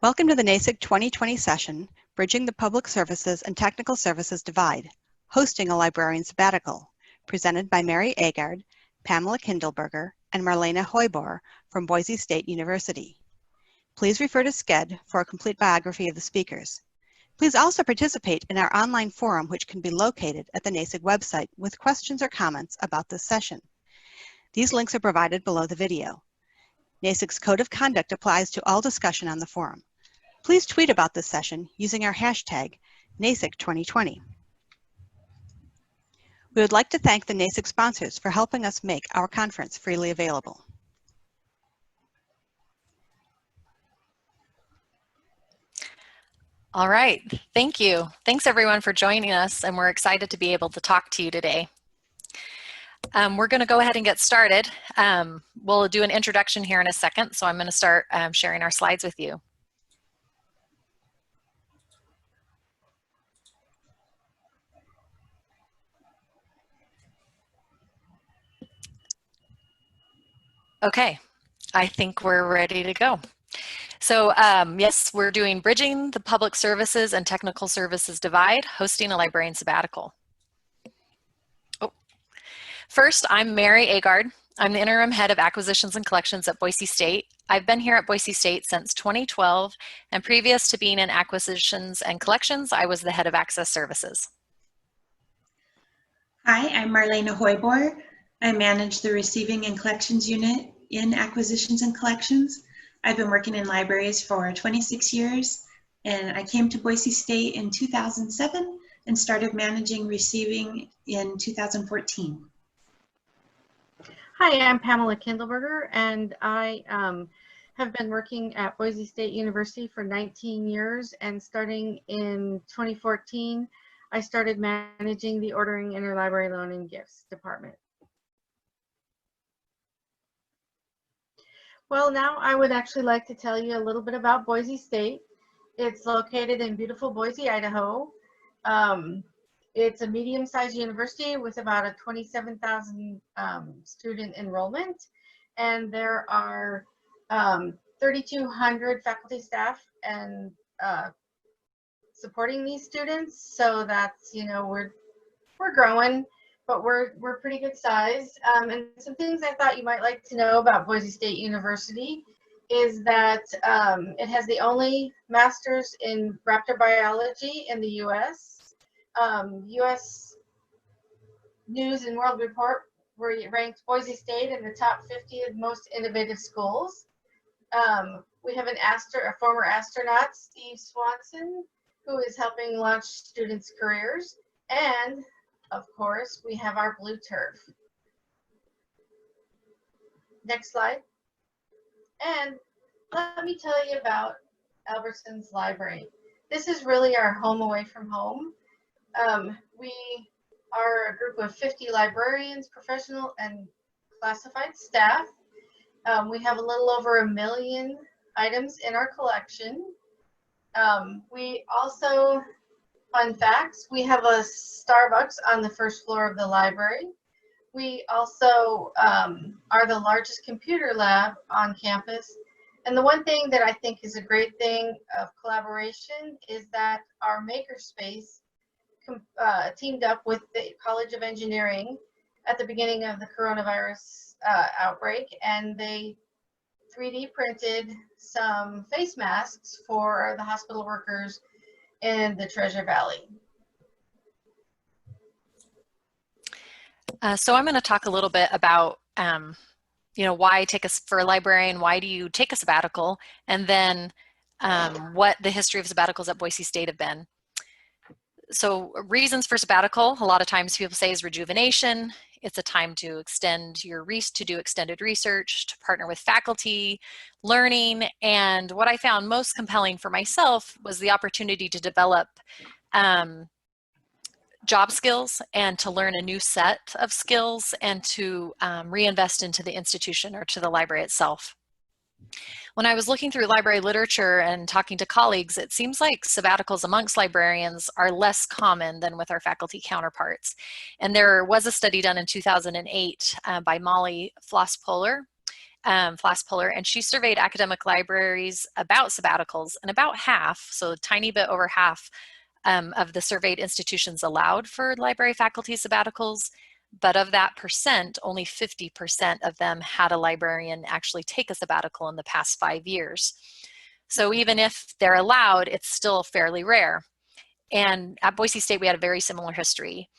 Welcome to the NASIG 2020 session, Bridging the Public Services and Technical Services Divide, hosting a librarian sabbatical, presented by Mary Agard, Pamela Kindleberger, and Marlene Hoybor from Boise State University. Please refer to SCED for a complete biography of the speakers. Please also participate in our online forum, which can be located at the NASIG website with questions or comments about this session. These links are provided below the video. NASIG's Code of Conduct applies to all discussion on the forum. Please tweet about this session using our hashtag NASIG2020. We would like to thank the NASIG sponsors for helping us make our conference freely available. All right, thank you. Thanks everyone for joining us, and we're excited to be able to talk to you today. We're going to go ahead and get started. We'll do an introduction here in a second, so I'm going to start sharing our slides with you. Okay, I think we're ready to go. So yes, we're doing Bridging the Public Services and Technical Services Divide, hosting a librarian sabbatical. First, I'm Mary Agard. I'm the interim head of acquisitions and collections at Boise State. I've been here at Boise State since 2012, and previous to being in acquisitions and collections, I was the head of access services. Hi, I'm Marlene Hoybor. I manage the receiving and collections unit in acquisitions and collections. I've been working in libraries for 26 years, and I came to Boise State in 2007 and started managing receiving in 2014. Hi, I'm Pamela Kindleberger, and I have been working at Boise State University for 19 years, and starting in 2014, I started managing the Ordering Interlibrary Loan and Gifts department. Well, now I would actually like to tell you a little bit about Boise State. It's located in beautiful Boise, Idaho. It's a medium-sized university with about a 27,000 student enrollment, and there are 3,200 faculty, staff, and supporting these students. So that's, you know, we're growing, but we're pretty good size. And some things I thought you might like to know about Boise State University is that it has the only master's in raptor biology in the U.S. U.S. News and World Report ranked Boise State in the top 50 of most innovative schools. We have a former astronaut, Steve Swanson, who is helping launch students' careers. And, of course, we have our blue turf. Next slide. And let me tell you about Albertson's Library. This is really our home away from home. We are a group of 50 librarians, professional and classified staff. We have a little over 1 million items in our collection. We also, fun facts, we have a Starbucks on the first floor of the library. We also are the largest computer lab on campus. And the one thing that I think is a great thing of collaboration is that our makerspace teamed up with the College of Engineering at the beginning of the coronavirus outbreak, and they 3D printed some face masks for the hospital workers in the Treasure Valley. So I'm going to talk a little bit about, you know, why take us for a librarian, why do you take a sabbatical, and then what the history of sabbaticals at Boise State have been. So reasons for sabbatical, a lot of times people say, is rejuvenation. It's a time to extend your to do extended research, to partner with faculty, learning. And what I found most compelling for myself was the opportunity to develop job skills and to learn a new set of skills and to reinvest into the institution or to the library itself. When I was looking through library literature and talking to colleagues, it seems like sabbaticals amongst librarians are less common than with our faculty counterparts. And there was a study done in 2008 by Molly Floss-Poehler Flass-Puller, and she surveyed academic libraries about sabbaticals, and about half, so a tiny bit over half, of the surveyed institutions allowed for library faculty sabbaticals, but of that percent, only 50% of them had a librarian actually take a sabbatical in the past 5 years. So even if they're allowed, it's still fairly rare. And at Boise State, we had a very similar history.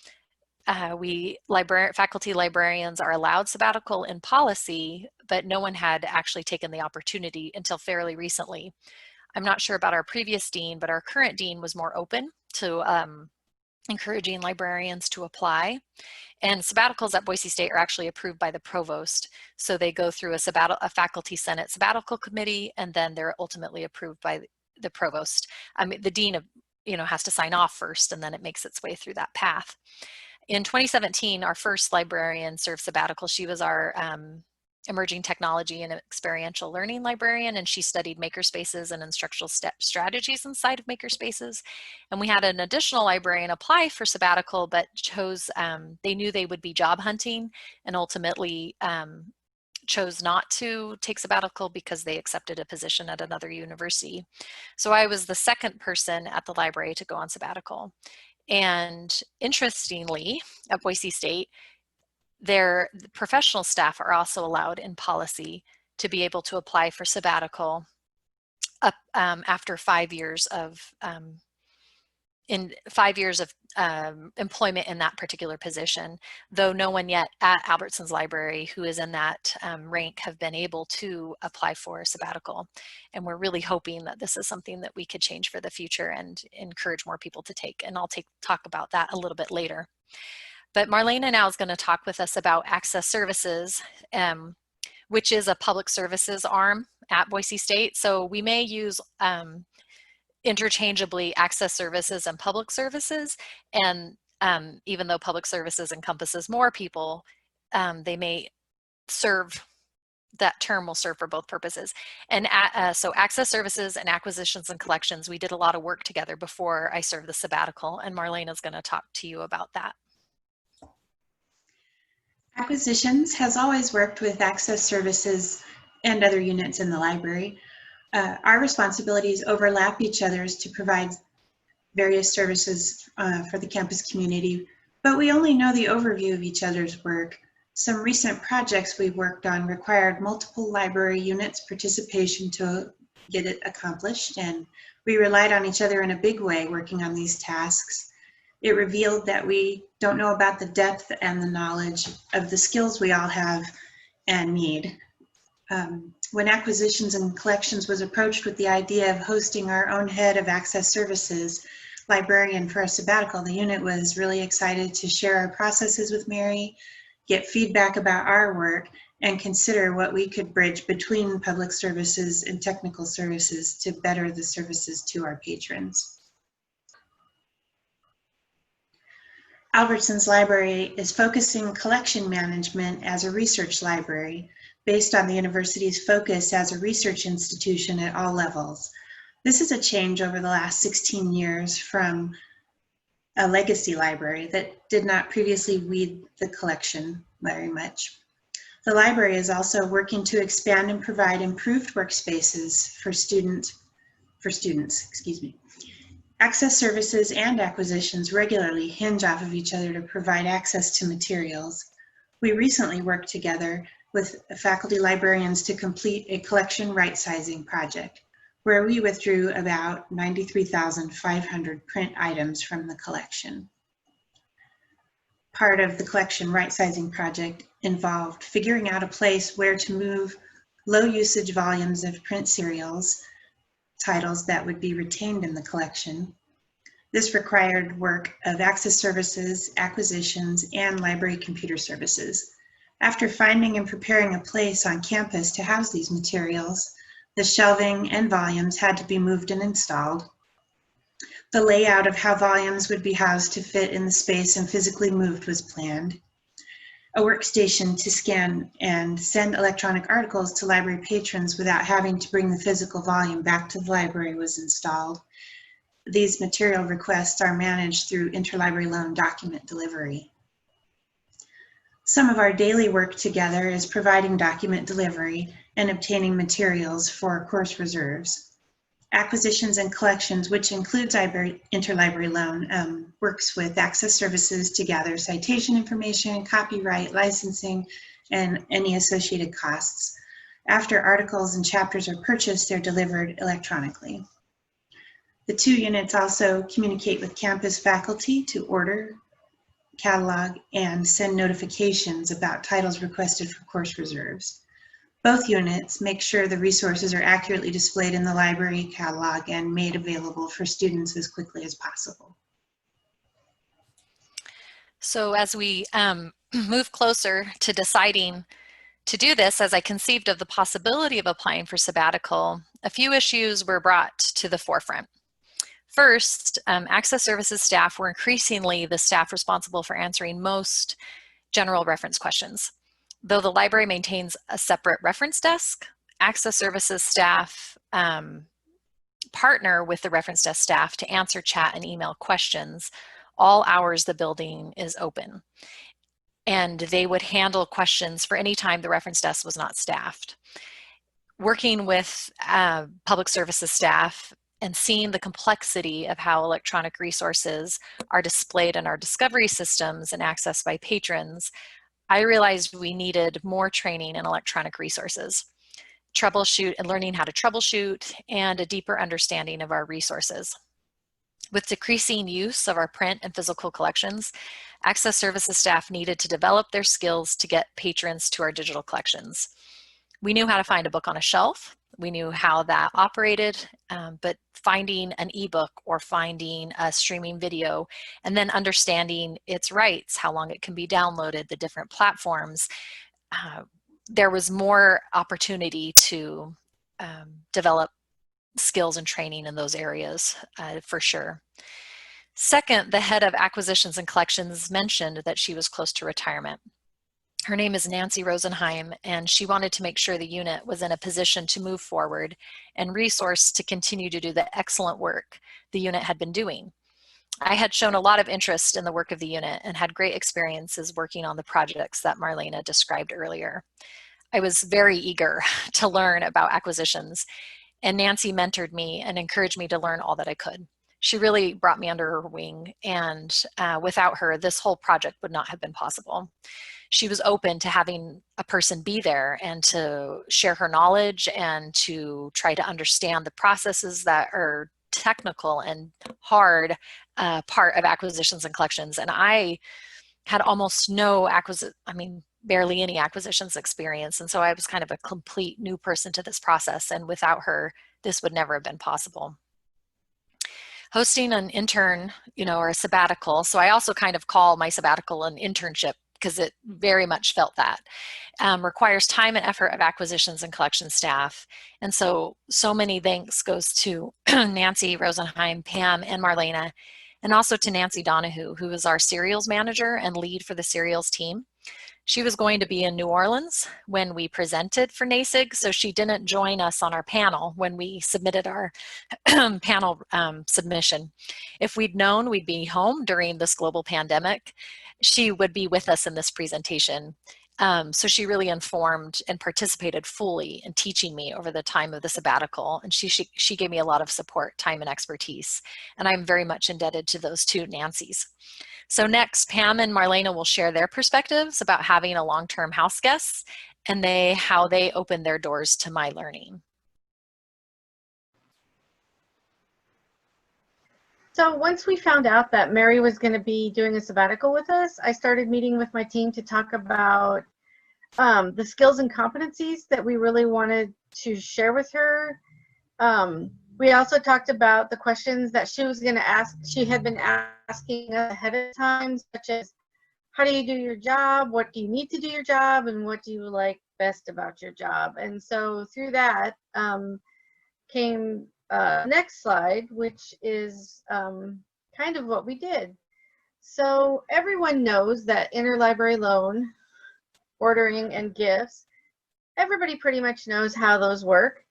Faculty librarians are allowed sabbatical in policy, but no one had actually taken the opportunity until fairly recently. I'm not sure about our previous dean, but our current dean was more open to encouraging librarians to apply. And sabbaticals at Boise State are actually approved by the provost. So they go through a faculty senate sabbatical committee, and then they're ultimately approved by the provost. I mean, the dean has to sign off first, and then it makes its way through that path. In 2017, our first librarian served sabbatical. She was our emerging technology and experiential learning librarian, and she studied makerspaces and instructional strategies inside of makerspaces. And we had an additional librarian apply for sabbatical, but chose, they knew they would be job hunting, and ultimately chose not to take sabbatical because they accepted a position at another university. So I was the second person at the library to go on sabbatical. And interestingly, at Boise State, their professional staff are also allowed in policy to be able to apply for sabbatical up after 5 years of employment in that particular position, though no one yet at Albertsons Library who is in that rank have been able to apply for a sabbatical. And we're really hoping that this is something that we could change for the future and encourage more people to take. And I'll talk about that a little bit later. But Marlena now is going to talk with us about Access Services, which is a public services arm at Boise State. So we may use interchangeably Access Services and Public Services, and even though Public Services encompasses more people, they may serve, that term will serve for both purposes. And so Access Services and Acquisitions and Collections, we did a lot of work together before I served the sabbatical, and Marlena is going to talk to you about that. Acquisitions has always worked with Access Services and other units in the library. Our responsibilities overlap each other's to provide various services for the campus community, but we only know the overview of each other's work. Some recent projects we've worked on required multiple library units' participation to get it accomplished, and we relied on each other in a big way working on these tasks. It revealed that we don't know about the depth and the knowledge of the skills we all have and need. When Acquisitions and Collections was approached with the idea of hosting our own head of Access Services librarian for a sabbatical, the unit was really excited to share our processes with Mary, get feedback about our work, and consider what we could bridge between public services and technical services to better the services to our patrons. Albertsons Library is focusing collection management as a research library based on the university's focus as a research institution at all levels. This is a change over the last 16 years from a legacy library that did not previously weed the collection very much. The library is also working to expand and provide improved workspaces for students. Access Services and Acquisitions regularly hinge off of each other to provide access to materials. We recently worked together with faculty librarians to complete a collection right-sizing project, where we withdrew about 93,500 print items from the collection. Part of the collection right-sizing project involved figuring out a place where to move low-usage volumes of print serials, titles that would be retained in the collection. This required work of Access Services, Acquisitions, and Library Computer Services. After finding and preparing a place on campus to house these materials, the shelving and volumes had to be moved and installed. The layout of how volumes would be housed to fit in the space and physically moved was planned. A workstation to scan and send electronic articles to library patrons without having to bring the physical volume back to the library was installed. These material requests are managed through interlibrary loan document delivery. Some of our daily work together is providing document delivery and obtaining materials for course reserves. Acquisitions and collections, which includes interlibrary loan, works with access services to gather citation information, copyright, licensing, and any associated costs. After articles and chapters are purchased, they're delivered electronically. The two units also communicate with campus faculty to order, catalog, and send notifications about titles requested for course reserves. Both units make sure the resources are accurately displayed in the library catalog and made available for students as quickly as possible. So as we move closer to deciding to do this, as I conceived of the possibility of applying for sabbatical, a few issues were brought to the forefront. First, Access Services staff were increasingly the staff responsible for answering most general reference questions. Though the library maintains a separate reference desk, Access Services staff partner with the reference desk staff to answer chat and email questions all hours the building is open. And they would handle questions for any time the reference desk was not staffed. Working with public services staff and seeing the complexity of how electronic resources are displayed in our discovery systems and accessed by patrons, I realized we needed more training in electronic resources, learning how to troubleshoot, and a deeper understanding of our resources. With decreasing use of our print and physical collections, Access Services staff needed to develop their skills to get patrons to our digital collections. We knew how to find a book on a shelf. We knew how that operated, but finding an ebook or finding a streaming video and then understanding its rights, how long it can be downloaded, the different platforms, there was more opportunity to develop skills and training in those areas for sure. Second, the head of acquisitions and collections mentioned that she was close to retirement. Her name is Nancy Rosenheim, and she wanted to make sure the unit was in a position to move forward and resourced to continue to do the excellent work the unit had been doing. I had shown a lot of interest in the work of the unit and had great experiences working on the projects that Marlena described earlier. I was very eager to learn about acquisitions, and Nancy mentored me and encouraged me to learn all that I could. She really brought me under her wing, and without her, this whole project would not have been possible. She was open to having a person be there and to share her knowledge and to try to understand the processes that are technical and hard part of acquisitions and collections. And I had almost no barely any acquisitions experience. And so I was kind of a complete new person to this process. And without her, this would never have been possible. Hosting an intern, or a sabbatical. So I also kind of call my sabbatical an internship because it very much felt that. Requires time and effort of acquisitions and collection staff. And so many thanks goes to Nancy Rosenheim, Pam, and Marlena, and also to Nancy Donahue, who is our serials manager and lead for the serials team. She was going to be in New Orleans when we presented for NASIG, so she didn't join us on our panel when we submitted our panel submission. If we'd known we'd be home during this global pandemic, she would be with us in this presentation. So she really informed and participated fully in teaching me over the time of the sabbatical, and she gave me a lot of support, time, and expertise, and I'm very much indebted to those two Nancys. So next, Pam and Marlena will share their perspectives about having a long-term house guest and how they opened their doors to my learning. So once we found out that Mary was going to be doing a sabbatical with us, I started meeting with my team to talk about the skills and competencies that we really wanted to share with her. We also talked about the questions that she was going to ask. She had been asking ahead of time, such as, how do you do your job? What do you need to do your job? And what do you like best about your job? And so through that came next slide, which is kind of what we did. So everyone knows that interlibrary loan, ordering, and gifts, everybody pretty much knows how those work.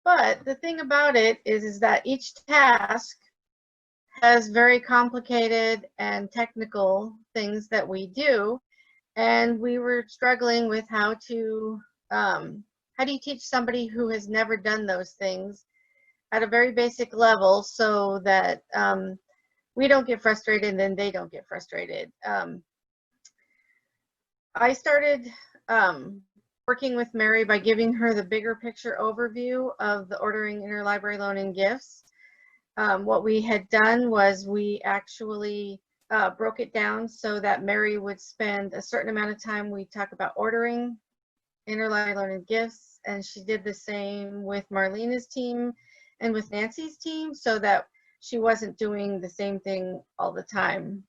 But the thing about it is that each task has very complicated and technical things that we do, and we were struggling with how do you teach somebody who has never done those things at a very basic level so that we don't get frustrated and they don't get frustrated. I started working with Mary by giving her the bigger picture overview of the ordering interlibrary loan and gifts. What we had done was we actually broke it down so that Mary would spend a certain amount of time. We talk about ordering interlibrary loan and gifts, and she did the same with Marlena's team and with Nancy's team so that she wasn't doing the same thing all the time.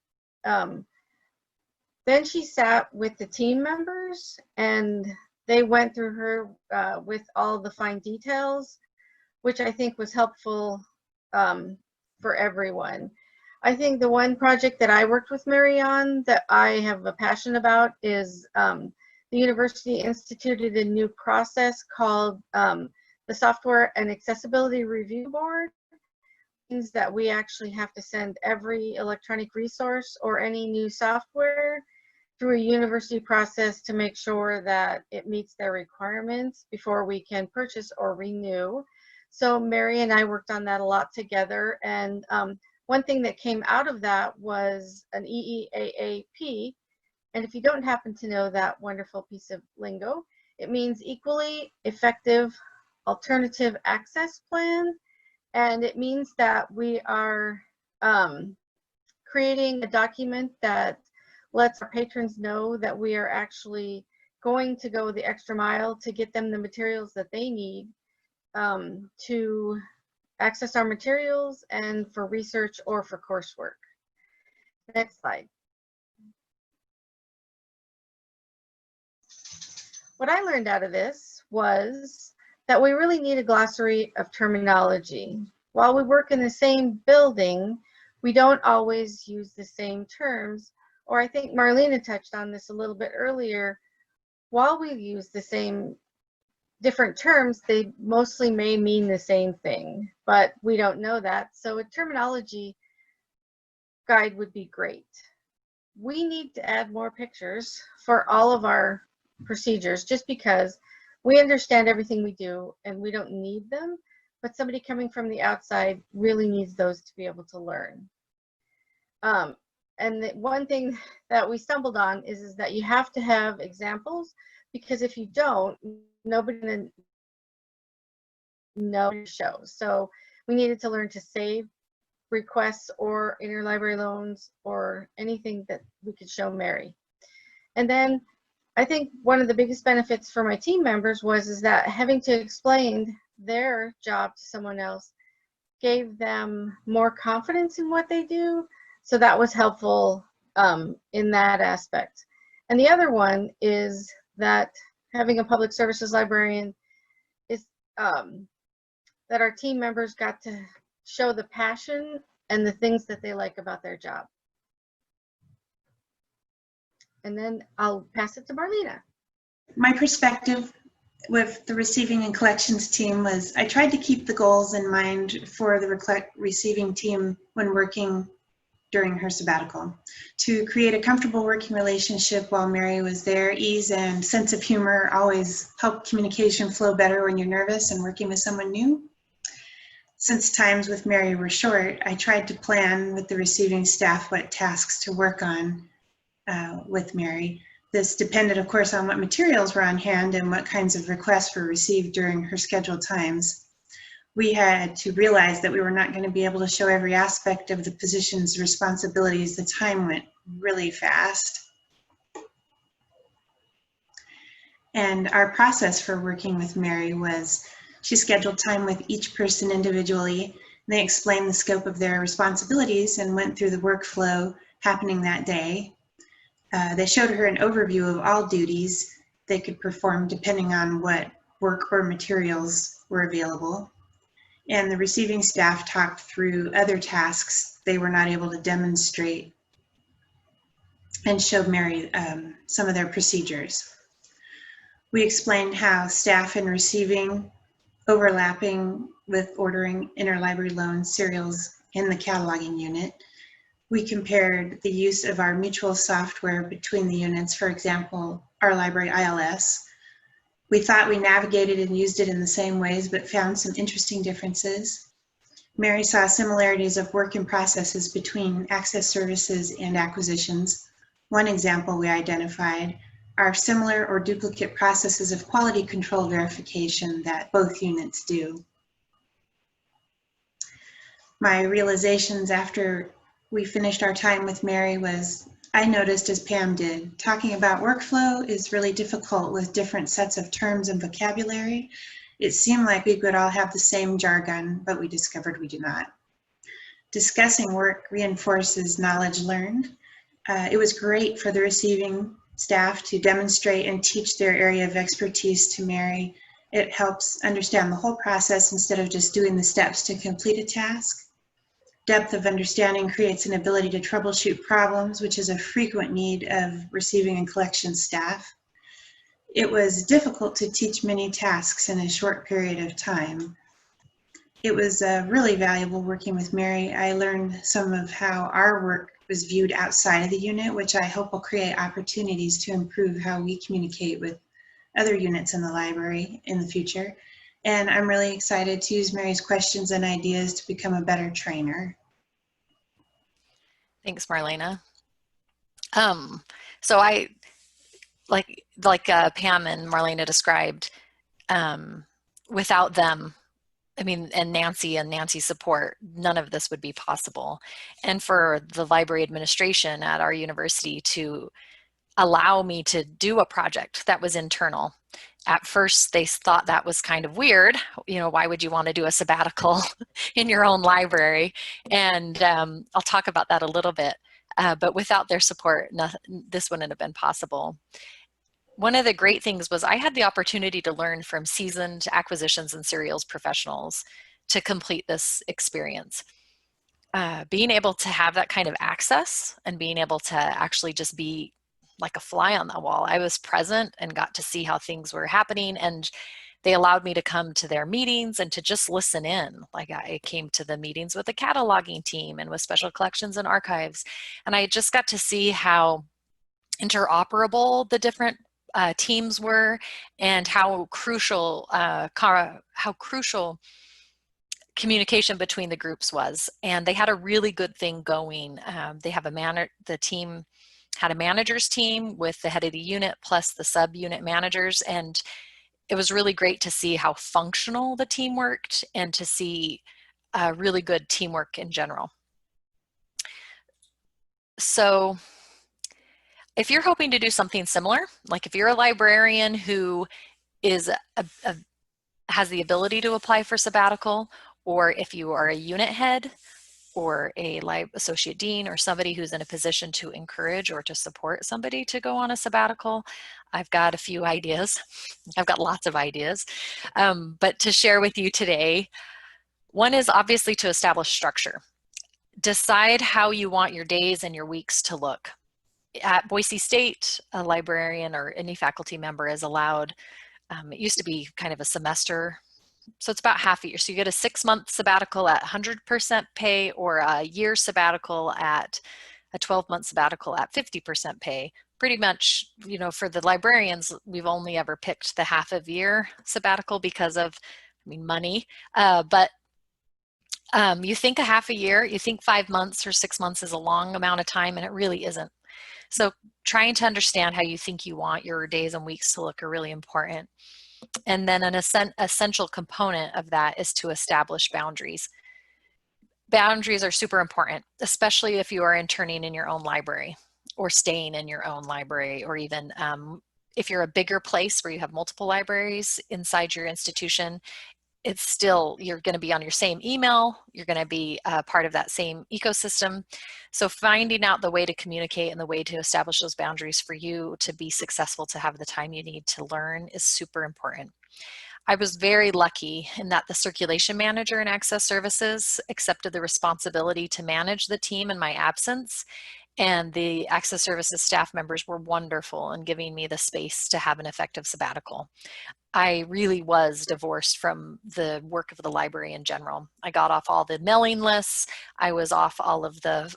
Then she sat with the team members and they went through her with all the fine details, which I think was helpful for everyone. I think the one project that I worked with Mary on that I have a passion about is the university instituted a new process called the Software and Accessibility Review Board. It means that we actually have to send every electronic resource or any new software through a university process to make sure that it meets their requirements before we can purchase or renew. So Mary and I worked on that a lot together, and one thing that came out of that was an EEAAP, and if you don't happen to know that wonderful piece of lingo, it means Equally Effective Alternative Access Plan, and it means that we are creating a document that lets our patrons know that we are actually going to go the extra mile to get them the materials that they need to access our materials and for research or for coursework. Next slide. What I learned out of this was that we really need a glossary of terminology. While we work in the same building, we don't always use the same terms. Or I think Marlena touched on this a little bit earlier. While we use the same different terms, they mostly may mean the same thing, but we don't know that. So a terminology guide would be great. We need to add more pictures for all of our procedures just because we understand everything we do and we don't need them, but somebody coming from the outside really needs those to be able to learn. And the one thing that we stumbled on is that you have to have examples, because if you don't, nobody knows shows. So we needed to learn to save requests or interlibrary loans or anything that we could show Mary. And then I think one of the biggest benefits for my team members was that having to explain their job to someone else gave them more confidence in what they do. So that was helpful in that aspect. And the other one is that having a public services librarian is that our team members got to show the passion and the things that they like about their job. And then I'll pass it to Marlena. My perspective with the receiving and collections team was I tried to keep the goals in mind for the receiving team when working during her sabbatical, to create a comfortable working relationship while Mary was there. Ease and sense of humor always help communication flow better when you're nervous and working with someone new. Since times with Mary were short, I tried to plan with the receiving staff what tasks to work on with Mary. This depended, of course, on what materials were on hand and what kinds of requests were received during her scheduled times. We had to realize that we were not going to be able to show every aspect of the position's responsibilities. The time went really fast. And our process for working with Mary was she scheduled time with each person individually. They explained the scope of their responsibilities and went through the workflow happening that day. They showed her an overview of all duties they could perform depending on what work or materials were available. And the receiving staff talked through other tasks they were not able to demonstrate and showed Mary some of their procedures. We explained how staff in receiving overlapping with ordering interlibrary loan serials in the cataloging unit. We compared the use of our mutual software between the units, for example, our library ILS. We thought we navigated and used it in the same ways, but found some interesting differences. Mary saw similarities of work and processes between access services and acquisitions. One example we identified are similar or duplicate processes of quality control verification that both units do. My realizations after we finished our time with Mary was, I noticed, as Pam did, talking about workflow is really difficult with different sets of terms and vocabulary. It seemed like we could all have the same jargon, but we discovered we do not. Discussing work reinforces knowledge learned. It was great for the receiving staff to demonstrate and teach their area of expertise to Mary. It helps understand the whole process instead of just doing the steps to complete a task. Depth of understanding creates an ability to troubleshoot problems, which is a frequent need of receiving and collection staff. It was difficult to teach many tasks in a short period of time. It was really valuable working with Mary. I learned some of how our work was viewed outside of the unit, which I hope will create opportunities to improve how we communicate with other units in the library in the future. And I'm really excited to use Mary's questions and ideas to become a better trainer. Thanks, Marlena. So I, like Pam and Marlena described, without them, I mean, and Nancy's support, none of this would be possible. And for the library administration at our university to allow me to do a project that was internal. At first, they thought that was kind of weird. You know, why would you want to do a sabbatical in your own library? And I'll talk about that a little bit. But without their support, this wouldn't have been possible. One of the great things was I had the opportunity to learn from seasoned acquisitions and serials professionals to complete this experience. Being able to have that kind of access and being able to actually just be like a fly on the wall. I was present and got to see how things were happening, and they allowed me to come to their meetings and to just listen in. Like I came to the meetings with the cataloging team and with special collections and archives, and I just got to see how interoperable the different teams were, and how crucial communication between the groups was. And they had a really good thing going. They have the team had a manager's team with the head of the unit plus the sub-unit managers, and it was really great to see how functional the team worked and to see really good teamwork in general. So if you're hoping to do something similar, like if you're a librarian who is has the ability to apply for sabbatical, or if you are a unit head or a associate dean or somebody who's in a position to encourage or to support somebody to go on a sabbatical, I've got a few ideas. I've got lots of ideas, but to share with you today, one is obviously to establish structure. Decide how you want your days and your weeks to look. At Boise State, a librarian or any faculty member is allowed, it used to be kind of a semester, so it's about half a year. So you get a 6-month sabbatical at 100% pay, or a year sabbatical at a 12-month sabbatical at 50% pay. Pretty much, you know, for the librarians, we've only ever picked the half of year sabbatical because of, I mean, money. But you think a half a year, you think 5 months or 6 months is a long amount of time, and it really isn't. So trying to understand how you think you want your days and weeks to look are really important. And then an essential component of that is to establish boundaries. Boundaries are super important, especially if you are interning in your own library or staying in your own library, or even if you're a bigger place where you have multiple libraries inside your institution. It's still, you're going to be on your same email, you're going to be part of that same ecosystem. So finding out the way to communicate and the way to establish those boundaries for you to be successful, to have the time you need to learn, is super important. I was very lucky in that the circulation manager in Access Services accepted the responsibility to manage the team in my absence, and the Access Services staff members were wonderful in giving me the space to have an effective sabbatical. I really was divorced from the work of the library in general. I got off all the mailing lists. I was off all of the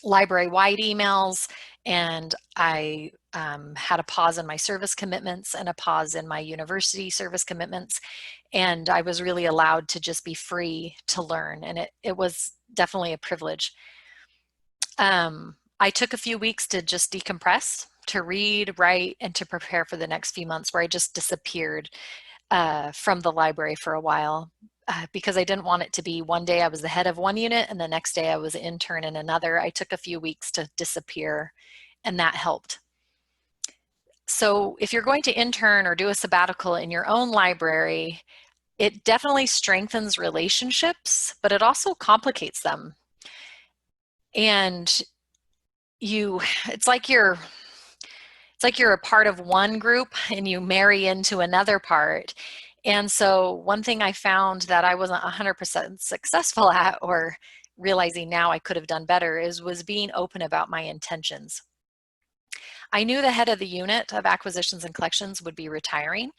library-wide emails, and I had a pause in my service commitments and a pause in my university service commitments, and I was really allowed to just be free to learn, and it was definitely a privilege. I took a few weeks to just decompress, to read, write, and to prepare for the next few months where I just disappeared from the library for a while. Because I didn't want it to be one day I was the head of one unit and the next day I was an intern in another. I took a few weeks to disappear, and that helped. So if you're going to intern or do a sabbatical in your own library, it definitely strengthens relationships, but it also complicates them. And it's like you're a part of one group and you marry into another part. And so one thing I found that I wasn't 100% successful at, or realizing now I could have done better, was being open about my intentions. I knew the head of the unit of acquisitions and collections would be retiring,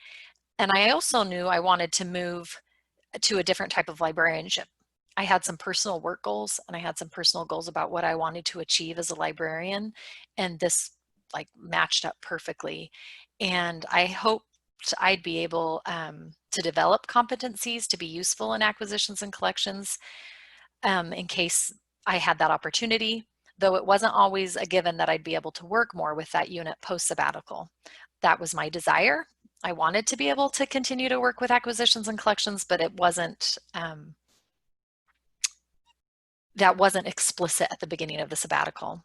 and I also knew I wanted to move to a different type of librarianship. I had some personal work goals, and I had some personal goals about what I wanted to achieve as a librarian, and this like matched up perfectly. And I hoped I'd be able to develop competencies to be useful in acquisitions and collections in case I had that opportunity, though it wasn't always a given that I'd be able to work more with that unit post-sabbatical. That was my desire. I wanted to be able to continue to work with acquisitions and collections, but it wasn't that wasn't explicit at the beginning of the sabbatical.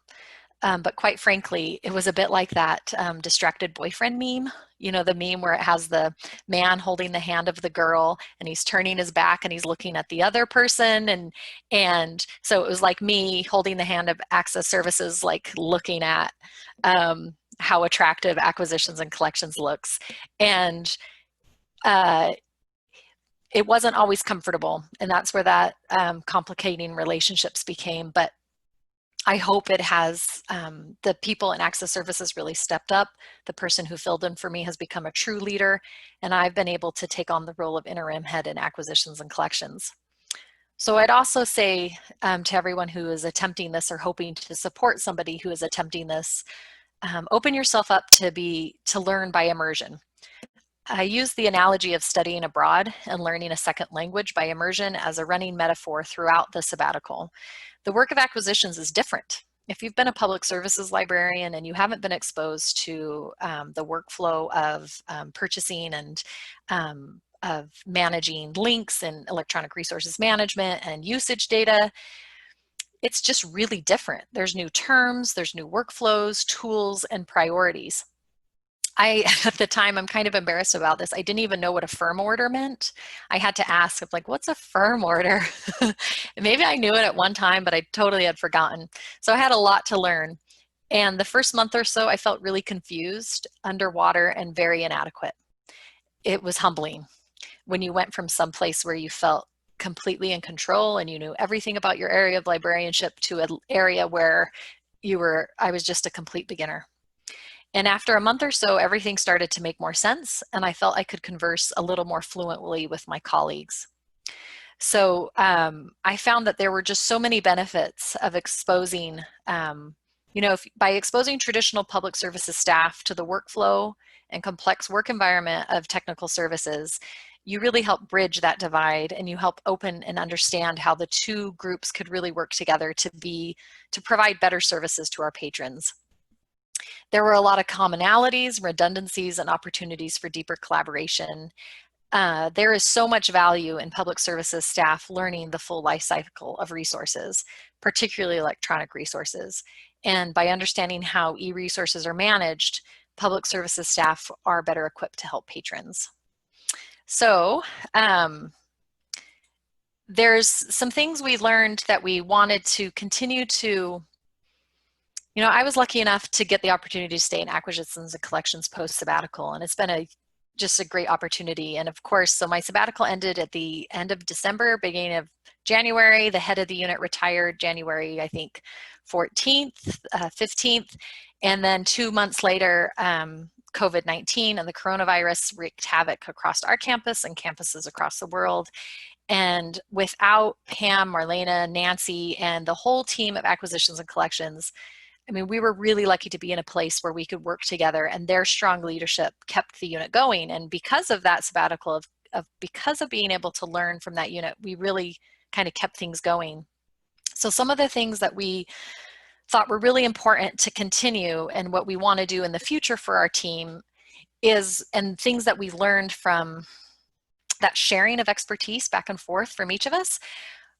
But quite frankly, it was a bit like that distracted boyfriend meme. You know, the meme where it has the man holding the hand of the girl and he's turning his back and he's looking at the other person. And so it was like me holding the hand of Access Services, like looking at how attractive acquisitions and collections looks. And it wasn't always comfortable. And that's where that complicating relationships became. But I hope it has, the people in Access Services really stepped up. The person who filled in for me has become a true leader, and I've been able to take on the role of interim head in acquisitions and collections. So I'd also say to everyone who is attempting this or hoping to support somebody who is attempting this, open yourself up to learn by immersion. I use the analogy of studying abroad and learning a second language by immersion as a running metaphor throughout the sabbatical. The work of acquisitions is different. If you've been a public services librarian and you haven't been exposed to the workflow of purchasing and of managing links and electronic resources management and usage data, it's just really different. There's new terms, there's new workflows, tools, and priorities. At the time, I'm kind of embarrassed about this. I didn't even know what a firm order meant. I had to ask, I'm like, what's a firm order? Maybe I knew it at one time, but I totally had forgotten. So I had a lot to learn. And the first month or so, I felt really confused, underwater, and very inadequate. It was humbling when you went from some place where you felt completely in control and you knew everything about your area of librarianship to an area where I was just a complete beginner. And after a month or so, everything started to make more sense, and I felt I could converse a little more fluently with my colleagues. So I found that there were just so many benefits of exposing, by exposing traditional public services staff to the workflow and complex work environment of technical services, you really help bridge that divide, and you help open and understand how the two groups could really work together to provide better services to our patrons. There were a lot of commonalities, redundancies, and opportunities for deeper collaboration. There is so much value in public services staff learning the full life cycle of resources, particularly electronic resources. And by understanding how e-resources are managed, public services staff are better equipped to help patrons. So there's some things we learned that we wanted to continue to. I was lucky enough to get the opportunity to stay in acquisitions and collections post-sabbatical, and it's been just a great opportunity. And of course, so my sabbatical ended at the end of December, beginning of January. The head of the unit retired January, I think, 14th, 15th. And then 2 months later, COVID-19 and the coronavirus wreaked havoc across our campus and campuses across the world. And without Pam, Marlena, Nancy, and the whole team of acquisitions and collections, I mean, we were really lucky to be in a place where we could work together, and their strong leadership kept the unit going. And because of that sabbatical, because of being able to learn from that unit, we really kind of kept things going. So some of the things that we thought were really important to continue and what we want to do in the future for our team is, and things that we learned from that sharing of expertise back and forth from each of us,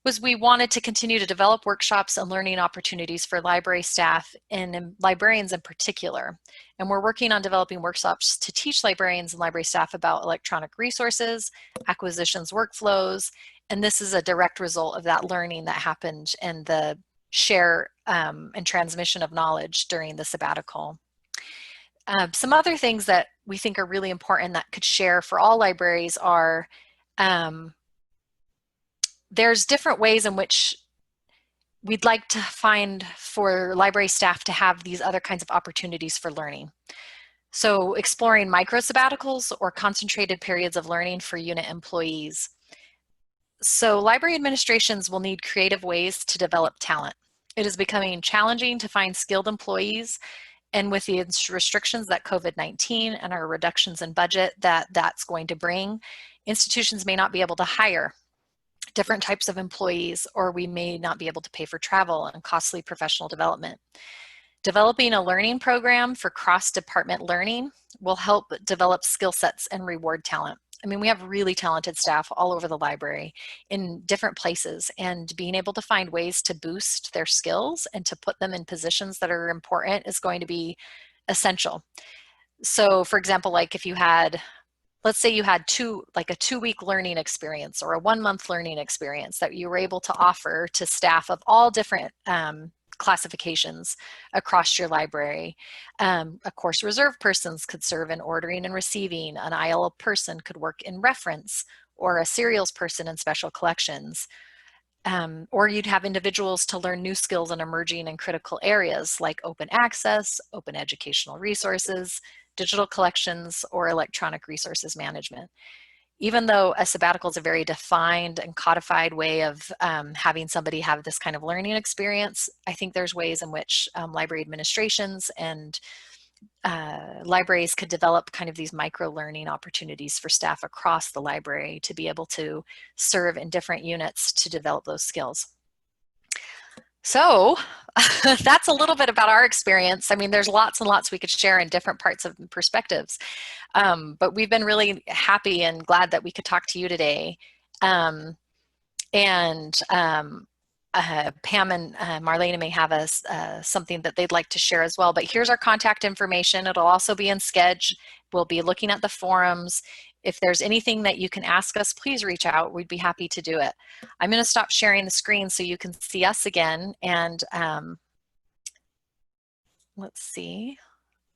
was we wanted to continue to develop workshops and learning opportunities for library staff and librarians in particular. And we're working on developing workshops to teach librarians and library staff about electronic resources, acquisitions workflows, and this is a direct result of that learning that happened and the share and transmission of knowledge during the sabbatical. Some other things that we think are really important that could share for all libraries are there's different ways in which we'd like to find for library staff to have these other kinds of opportunities for learning. So exploring micro sabbaticals or concentrated periods of learning for unit employees. So library administrations will need creative ways to develop talent. It is becoming challenging to find skilled employees, and with the restrictions that COVID-19 and our reductions in budget that's going to bring, institutions may not be able to hire different types of employees, or we may not be able to pay for travel and costly professional development. Developing a learning program for cross-department learning will help develop skill sets and reward talent. I mean, we have really talented staff all over the library in different places, and being able to find ways to boost their skills and to put them in positions that are important is going to be essential. So for example, like if you had, let's say you had a 2-week learning experience or a 1-month learning experience that you were able to offer to staff of all different classifications across your library. Of course, reserve persons could serve in ordering and receiving, an IL person could work in reference, or a serials person in special collections. Or you'd have individuals to learn new skills in emerging and critical areas like open access, open educational resources, digital collections, or electronic resources management. Even though a sabbatical is a very defined and codified way of having somebody have this kind of learning experience, I think there's ways in which library administrations and libraries could develop kind of these micro learning opportunities for staff across the library to be able to serve in different units to develop those skills. So that's a little bit about our experience. I mean, there's lots and lots we could share in different parts of perspectives, but we've been really happy and glad that we could talk to you today. Pam and Marlena may have something that they'd like to share as well, but here's our contact information. It'll also be in Schedule. We'll be looking at the forums. If there's anything that you can ask us, please reach out. We'd be happy to do it. I'm going to stop sharing the screen so you can see us again. And let's see.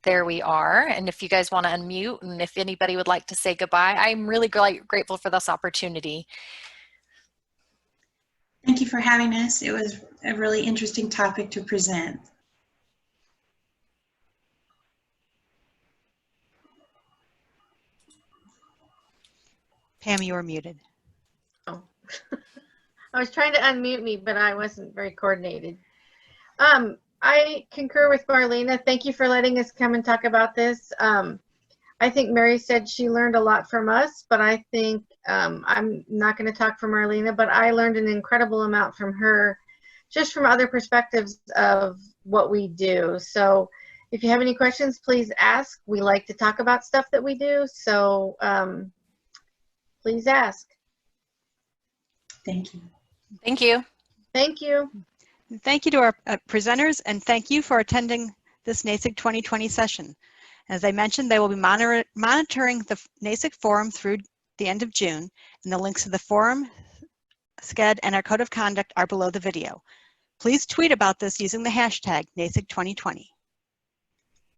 There we are. And if you guys want to unmute, and if anybody would like to say goodbye, I'm really grateful for this opportunity. Thank you for having us. It was a really interesting topic to present. Pam, you are muted. Oh, I was trying to unmute me, but I wasn't very coordinated. I concur with Marlena. Thank you for letting us come and talk about this. I think Mary said she learned a lot from us, but I think I'm not going to talk for Marlena, but I learned an incredible amount from her, just from other perspectives of what we do. So if you have any questions, please ask. We like to talk about stuff that we do, so please ask. Thank you. Thank you. Thank you. Thank you to our presenters, and thank you for attending this NASIG 2020 session. As I mentioned, they will be monitoring the NASIG forum through the end of June, and the links to the forum, SCED, and our code of conduct are below the video. Please tweet about this using the hashtag NASIG 2020.